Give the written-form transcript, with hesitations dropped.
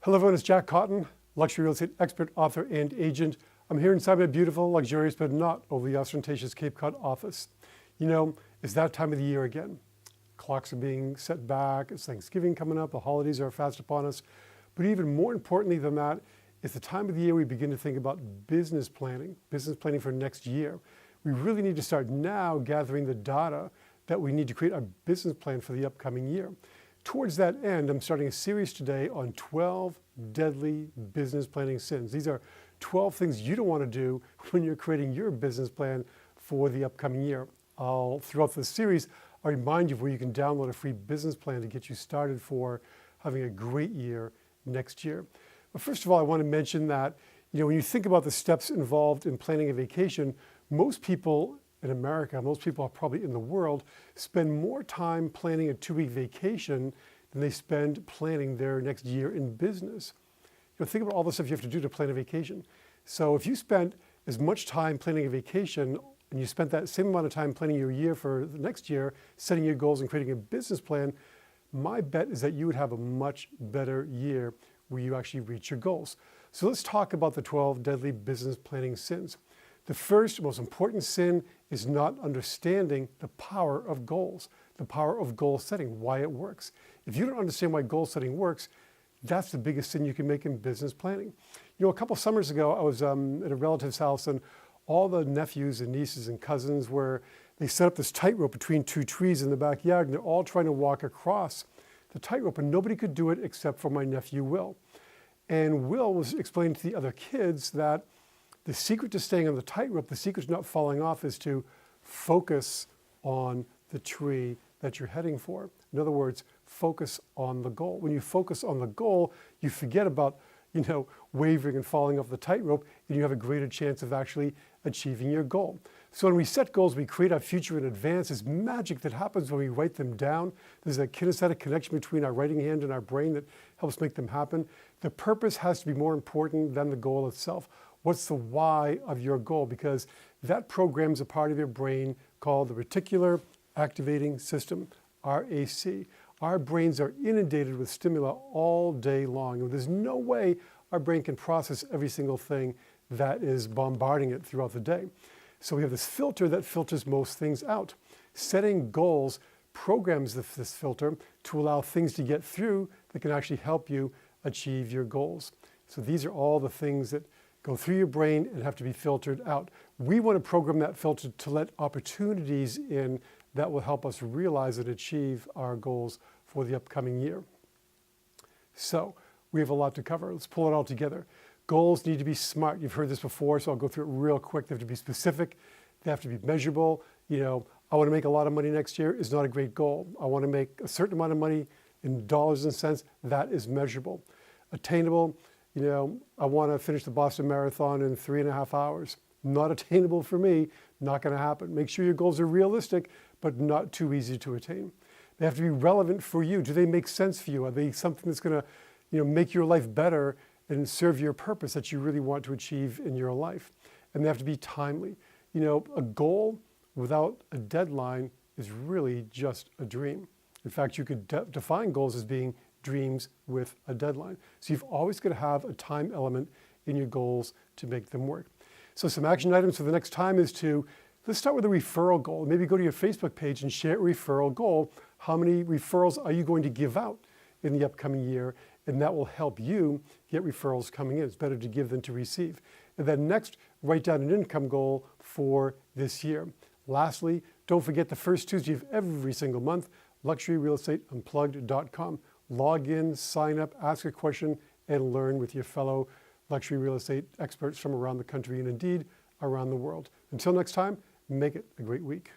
Hello everyone, it's Jack Cotton, luxury real estate expert, author, and agent. I'm here inside my beautiful, luxurious, but not overly ostentatious Cape Cod office. You know, it's that time of the year again. Clocks are being set back, it's Thanksgiving coming up, the holidays are fast upon us. But even more importantly than that, it's the time of the year we begin to think about business planning for next year. We really need to start now gathering the data that we need to create a business plan for the upcoming year. Towards that end, I'm starting a series today on 12 deadly business planning sins. These are 12 things you don't want to do when you're creating your business plan for the upcoming year. Throughout this series, I'll remind you of where you can download a free business plan to get you started for having a great year next year. But first of all, I want to mention that, when you think about the steps involved in planning a vacation, most people in America, most people probably in the world, spend more time planning a 2-week vacation than they spend planning their next year in business. Think about all the stuff you have to do to plan a vacation. So if you spent as much time planning a vacation and you spent that same amount of time planning your year for the next year, setting your goals and creating a business plan, my bet is that you would have a much better year where you actually reach your goals. So let's talk about the 12 deadly business planning sins. The first, most important sin is not understanding the power of goals, the power of goal setting, why it works. If you don't understand why goal setting works, that's the biggest sin you can make in business planning. A couple summers ago, I was at a relative's house, and all the nephews and nieces and cousins they set up this tightrope between 2 trees in the backyard, and they're all trying to walk across the tightrope, and nobody could do it except for my nephew, Will. And Will was explaining to the other kids that the secret to staying on the tightrope, the secret to not falling off, is to focus on the tree that you're heading for. In other words, focus on the goal. When you focus on the goal, you forget about, wavering and falling off the tightrope, and you have a greater chance of actually achieving your goal. So when we set goals, we create our future in advance. There's magic that happens when we write them down. There's a kinesthetic connection between our writing hand and our brain that helps make them happen. The purpose has to be more important than the goal itself. What's the why of your goal? Because that programs a part of your brain called the Reticular Activating System, RAC. Our brains are inundated with stimuli all day long, and there's no way our brain can process every single thing that is bombarding it throughout the day. So we have this filter that filters most things out. Setting goals programs this filter to allow things to get through that can actually help you achieve your goals. So these are all the things that go through your brain and have to be filtered out. We want to program that filter to let opportunities in that will help us realize and achieve our goals for the upcoming year. So we have a lot to cover. Let's pull it all together. Goals need to be SMART. You've heard this before, so I'll go through it real quick. They have to be specific. They have to be measurable. I want to make a lot of money next year is not a great goal. I want to make a certain amount of money in dollars and cents. That is measurable. Attainable. I want to finish the Boston Marathon in 3.5 hours. Not attainable for me, not going to happen. Make sure your goals are realistic, but not too easy to attain. They have to be relevant for you. Do they make sense for you? Are they something that's going to, make your life better and serve your purpose that you really want to achieve in your life? And they have to be timely. A goal without a deadline is really just a dream. In fact, you could define goals as being dreams with a deadline. So you've always got to have a time element in your goals to make them work. So some action items for the next time is let's start with a referral goal. Maybe go to your Facebook page and share a referral goal. How many referrals are you going to give out in the upcoming year? And that will help you get referrals coming in. It's better to give than to receive. And then next, write down an income goal for this year. Lastly, don't forget the first Tuesday of every single month, luxuryrealestateunplugged.com. Log in, sign up, ask a question, and learn with your fellow luxury real estate experts from around the country and indeed around the world. Until next time, make it a great week.